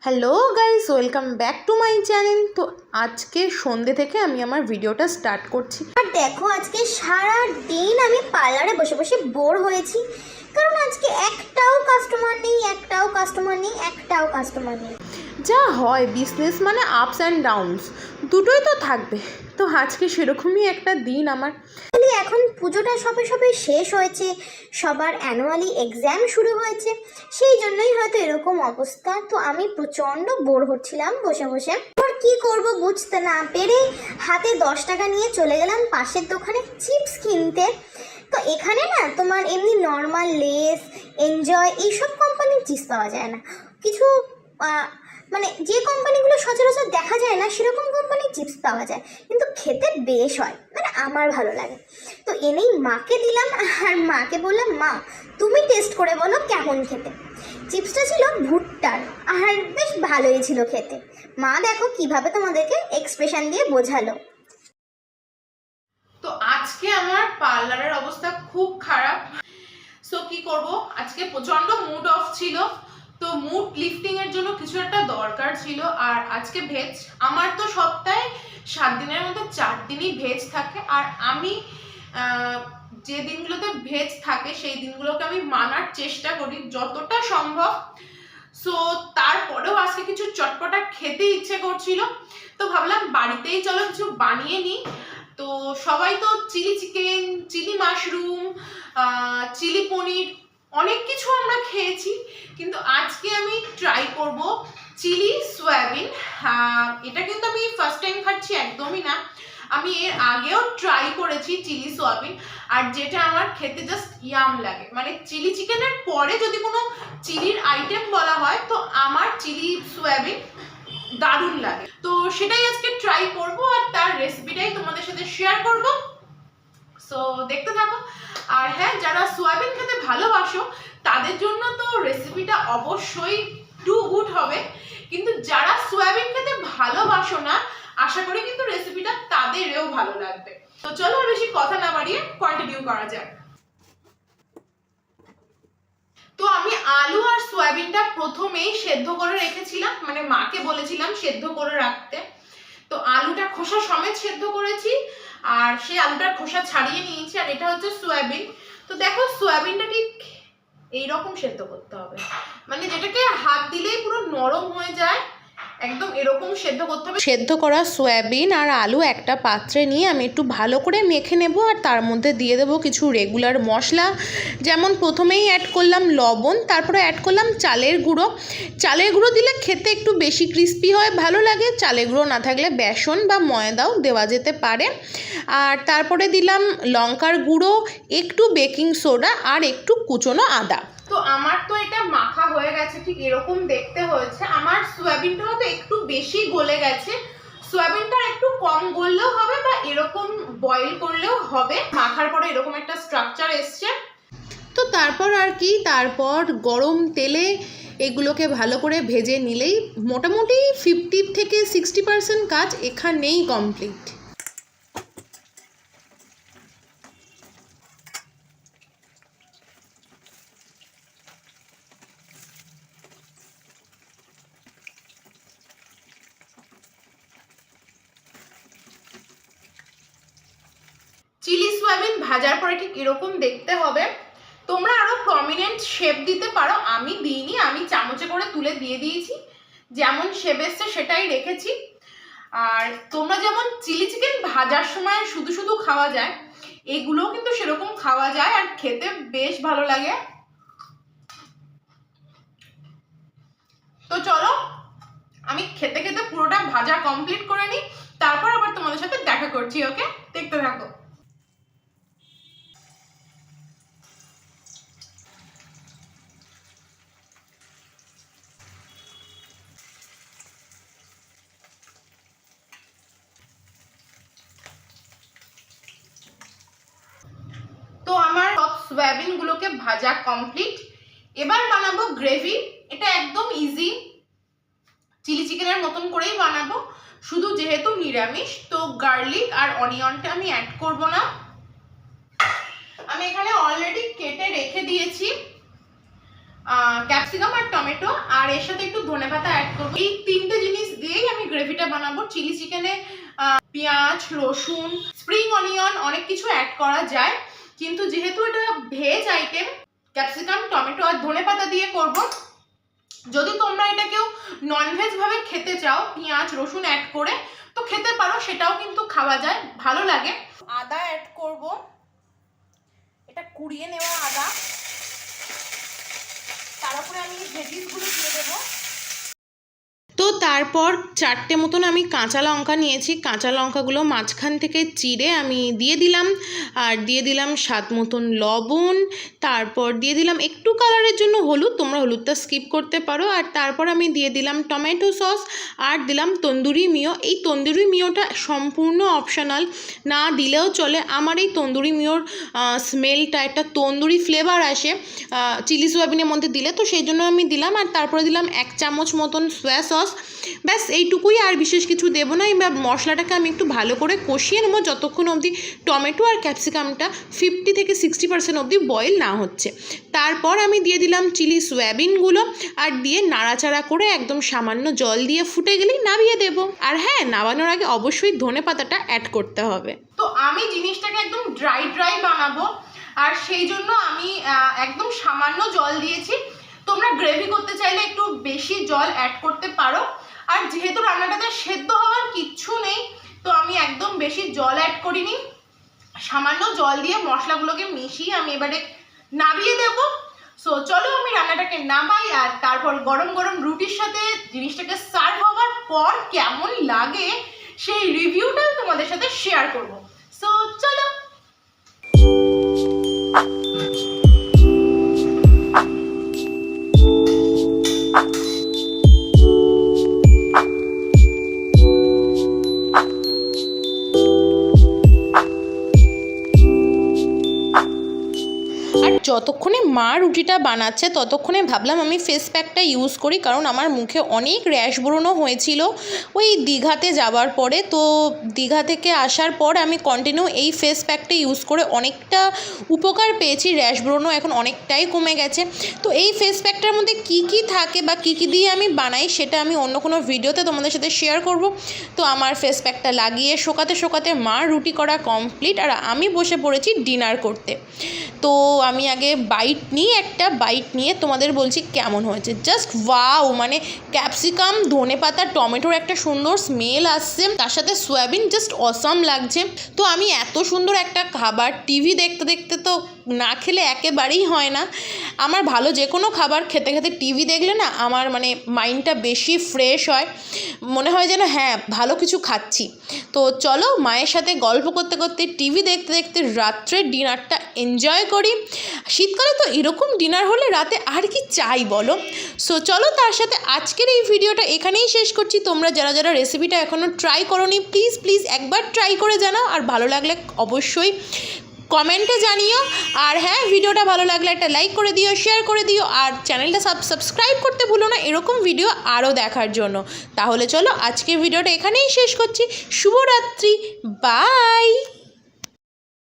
Hello guys, welcome back to my channel. তো আজকে সন্ধ্যে থেকে আমি আমার ভিডিওটা স্টার্ট করছি। আর দেখো, আজকে সারা দিন আমি পার্লারে বসে বসে বোর হয়েছি, কারণ আজকে একটাও কাস্টমার নেই। যা হয়, বিজনেস মানে আপস অ্যান্ড ডাউনস দুটোই তো থাকবে। তো আজকে সেরকমই একটা দিন আমার। এখন পুজোটা সবে সবে শেষ হয়েছে, সবার অ্যানুয়ালি এক্সাম শুরু হয়েছে, সেই জন্যই হয়তো এরকম অবস্থা। তো আমি প্রচণ্ড বোর হচ্ছিলাম বসে বসে। আর কি করব বুঝতে না পেরে হাতে 10 টাকা নিয়ে চলে গেলাম পাশের দোকানে চিপস কিনতে। তো এখানে না তোমার এমনি নর্মাল লেস, এনজয় এইসব কোম্পানির চিপস পাওয়া যায় না, কিছু মানে যে কোম্পানিগুলো সচরাচর দেখা যায় না সেরকম কোম্পানির চিপস পাওয়া যায়, কিন্তু খেতে বেশ হয়, মানে আমার ভালো লাগে। তো এনেই মাকে দিলাম আর মাকে বললাম, মা তুমি টেস্ট করে বলো কেমন খেতে। চিপসটা ছিল ভুট্টার আর বেশ ভালোই ছিল খেতে। মা দেখো কিভাবে তোমাদেরকে এক্সপ্রেশন দিয়ে বোঝালো। তো আজকে আমার পার্লারের অবস্থা খুব খারাপ। সো কি করব, আজকে প্রচন্ড মুড অফ ছিল। তো মুড লিফটিং এর জন্য কিছু একটা দরকার ছিল। আর আজকে ভেজ, আমার তো সপ্তাহে 7 দিনের মধ্যে 4 দিনই ভেজ থাকে। আর আমি যে দিনগুলোতে ভেজ থাকে সেই দিনগুলোকে আমি মানার চেষ্টা করি যতটা সম্ভব। সো তারপরেও আজকে কিছু চটপটা খেতে ইচ্ছে করছিল, তো ভাবলাম বাড়িতেই চলো কিছু বানিয়ে নিই। তো সবাই তো chilli chicken, chilli mushroom, chilli paneer অনেক কিছু আমরা খেয়েছি, কিন্তু আজকে আমি ট্রাই করব চিলি সয়াবিন। এটা কিন্তু আমি ফার্স্ট টাইম খাচ্ছি একদমই না, আমি এর আগেও ট্রাই করেছি চিলি সয়াবিন, আর যেটা আমার খেতে জাস্ট ইয়াম লাগে। মানে চিলি চিকেনের পরে যদি কোনো চিলির আইটেম বলা হয় তো আমার চিলি সয়াবিন দারুণ লাগে। তো সেটাই আজকে ট্রাই করব আর তার রেসিপিটাই তোমাদের সাথে শেয়ার করব। সো দেখতে থাকো। আর হ্যাঁ, যারা সয়াবিন খেতে ভালোবাসো তাদের জন্য তো রেসিপিটা অবশ্যই টু গুড হবে, কিন্তু যারা সয়াবিন খেতে ভালোবাসো না আশা করি কিন্তু রেসিপিটা তাদেরও ভালো লাগবে। তো চলো আর বেশি কথা না বাড়িয়ে কন্টিনিউ করা যাক। তো আমি আলু আর সয়াবিনটা প্রথমেই সেদ্ধ করে রেখেছিলাম, মানে মাকে বলেছিলাম সেদ্ধ করে রাখতে। তো আলুটা খোসা সমেত সেদ্ধ করেছি আর সেই আলুটার খোসা ছাড়িয়ে নিয়েছি। আর এটা হচ্ছে সয়াবিন। তো দেখো, সয়াবিনটা ঠিক এইরকম সেদ্ধ করতে হবে, মানে যেটাকে হাত দিলেই পুরো নরম হয়ে যায়, একদম এরকম সেদ্ধ করতে হবে। সেদ্ধ করা সয়াবিন আর আলু একটা পাত্রে নিয়ে আমি একটু ভালো করে মেখে নেব। আর তার মধ্যে দিয়ে দেবো কিছু রেগুলার মশলা, যেমন প্রথমেই অ্যাড করলাম লবণ, তারপরে অ্যাড করলাম চালের গুঁড়ো। চালের গুঁড়ো দিলে খেতে একটু বেশি ক্রিস্পি হয়, ভালো লাগে। চালের গুঁড়ো না থাকলে বেসন বা ময়দাও দেওয়া যেতে পারে। আর তারপরে দিলাম লঙ্কার গুঁড়ো, একটু বেকিং সোডা আর একটু কুচনো আদা। তো আমার তো এটা মাখা হয়ে গেছে, ঠিক এরকম দেখতে হয়েছে। আমার সয়াবিনটা হয়তো একটু বেশি গলে গেছে, সয়াবিনটা একটু কম গললেও হবে বা এরকম বয়েল করলেও হবে। মাখার পরে এরকম একটা স্ট্রাকচার এসছে। তো তারপর আর কি, তারপর গরম তেলে এগুলোকে ভালো করে ভেজে নিলেই মোটামুটি 50 থেকে 60% কাজ এখানেই কমপ্লিট। চিলি সয়াবিন ভাজার পরে ঠিক এরকম দেখতে হবে। তোমরা আরো প্রমিনেন্ট শেপ দিতে পারো, আমি দিইনি, আমি চামচে করে তুলে দিয়ে দিয়েছি, যেমন শেপ এসছে সেটাই রেখেছি। আর তোমরা যেমন চিলি চিকেন ভাজার সময় শুধু শুধু খাওয়া যায়, এগুলোও কিন্তু সেরকম খাওয়া যায় আর খেতে বেশ ভালো লাগে। তো চলো আমি খেতে খেতে পুরোটা ভাজা কমপ্লিট করে নিই, তারপর আবার তোমাদের সাথে দেখা করছি। ওকে, দেখতে থাকো। তো আমার সব সয়াবিন গুলোকে ভাজা কমপ্লিট। এবার বানাবো গ্রেভি। এটা একদম ইজি, চিলি চিকেনের মতন করেই বানাবো, শুধু যেহেতু নিরামিষ তো গার্লিক আর অনিয়নটা আমি অ্যাড করব না। আমি এখানে অলরেডি কেটে রেখে দিয়েছি ক্যাপসিকাম আর টমেটো, আর এর সাথে একটু ধনেপাতা অ্যাড করবো। এই তিনটে জিনিস দিয়েই আমি গ্রেভিটা বানাবো। চিলি চিকেনে পেঁয়াজ, রসুন, স্প্রিং অনিয়ন অনেক কিছু অ্যাড করা যায়, কিন্তু যেহেতু এটা ভেজ আইটেম, ক্যাপসিকাম, টমেটো আর ধনেপাতা দিয়ে করব। যদি তোমরা এটা কেউ ননভেজ ভাবে খেতে চাও পেঁয়াজ রসুন অ্যাড করে, তো খেতে পারো, সেটাও কিন্তু খাওয়া যায়, ভালো লাগে। আদা অ্যাড করব, এটা কুড়িয়ে নেওয়া আদা। তারপরে আমি ভেজিসগুলো দিয়ে দেবো। তো তারপর 4টে মতন আমি কাঁচা লঙ্কা নিয়েছি, কাঁচা লঙ্কাগুলো মাঝখান থেকে চিড়ে আমি দিয়ে দিলাম, আর দিয়ে দিলাম স্বাদ মতন লবণ, তারপর দিয়ে দিলাম একটু কালারের জন্য হলুদ, তোমরা হলুদটা স্কিপ করতে পারো, আর তারপর আমি দিয়ে দিলাম টমেটো সস, আর দিলাম তন্দুরি মিও। এই তন্দুরি মিওটা সম্পূর্ণ অপশনাল, না দিলেও চলে। আমার এই তন্দুরি মিওর স্মেলটা, একটা তন্দুরি ফ্লেভার আসে চিলি সোয়াবিনের মধ্যে দিলে, তো সেই জন্য আমি দিলাম। আর তারপরে দিলাম 1 চামচ মতন সোয়া সস। ব্যাস এইটুকুই, আর বিশেষ কিছু দেবো না। এবার মশলাটাকে আমি একটু ভালো করে কষিয়ে নেবো যতক্ষণ অবধি টমেটো আর ক্যাপসিকামটা 50 থেকে 60% অবধি বয়েল না হচ্ছে। তারপর আমি দিয়ে দিলাম চিলি সয়াবিনগুলো, আর দিয়ে নাড়াচাড়া করে একদম সামান্য জল দিয়ে ফুটে গেলেই নামিয়ে দেবো। আর হ্যাঁ, নামানোর আগে অবশ্যই ধনেপাতাটা অ্যাড করতে হবে। তো আমি জিনিসটাকে একদম ড্রাই বানাবো, আর সেই জন্য আমি একদম সামান্য জল দিয়েছি। তোমরা গ্রেভি করতে চাইলে একটু বেশি জল অ্যাড করতে পারো, আর যেহেতু রান্নাটাতে সেদ্ধ হওয়ার কিচ্ছু নেই, তো আমি একদম বেশি জল অ্যাড করিনি। সামান্য জল দিয়ে মশলাগুলোকে মিশিয়ে আমি এবারে নামিয়ে দেব। সো চলো আমি রান্নাটাকে নামাই, আর তারপর গরম গরম রুটির সাথে জিনিসটাকে সার্ভ হওয়ার পর কেমন লাগে সেই রিভিউটাও তোমাদের সাথে শেয়ার করব। সো চলো। যতক্ষণে মা রুটিটা বানাচ্ছে ততক্ষণে ভাবলাম আমি ফেস প্যাকটা ইউজ করি, কারণ আমার মুখে অনেক র্যাশ ব্রণও হয়েছিল ওই দীঘাতে যাওয়ার পরে। তো দীঘা থেকে আসার পর আমি কন্টিনিউ এই ফেস প্যাকটা ইউজ করে অনেকটা উপকার পেয়েছি, র্যাশ ব্রণও এখন অনেকটাই কমে গেছে। তো এই ফেস প্যাকটার মধ্যে কী কী থাকে বা কী কী দিয়ে আমি বানাই সেটা আমি অন্য কোনো ভিডিওতে তোমাদের সাথে শেয়ার করব। তো আমার ফেস প্যাকটা লাগিয়ে শোকাতে মা রুটি করা কমপ্লিট, আর আমি বসে পড়েছি ডিনার করতে। তো আমি আগে একটা বাইট নিয়ে তোমাদের বলছি কেমন হয়েছে। জাস্ট ওয়াও, মানে ক্যাপসিকাম, ধনেপাতা, টমেটোর একটা সুন্দর স্মেল আসছে, তার সাথে সয়াবিন জাস্ট অসাম লাগছে। তো আমি এত সুন্দর একটা খাবার টিভি দেখতে দেখতে তো না খেলে একেবারেই হয় না। আমার ভালো যে কোনো খাবার খেতে খেতে টিভি দেখলে না আমার মানে মাইন্ডটা বেশি ফ্রেশ হয়, মনে হয় যেন হ্যাঁ ভালো কিছু খাচ্ছি। তো চলো মায়ের সাথে গল্প করতে করতে টিভি দেখতে দেখতে রাত্রের ডিনারটা এনজয় করি। শীতকালে তো এরকম ডিনার হলে রাতে আর কি চাই বলো। সো চলো তার সাথে আজকের এই ভিডিওটা এখানেই শেষ করছি। তোমরা যারা যারা রেসিপিটা এখনও ট্রাই করোনি প্লিজ একবার ট্রাই করে জানাও, আর ভালো লাগলে অবশ্যই কমেন্টে জানিও। আর হ্যাঁ, ভিডিওটা ভালো লাগলে একটা লাইক করে দিও, শেয়ার করে দিও, আর চ্যানেলটা সাবস্ক্রাইব করতে ভুলো না এরকম ভিডিও আরও দেখার জন্য। তাহলে চলো আজকের ভিডিওটা এখানেই শেষ করছি। শুভরাত্রি, বাই।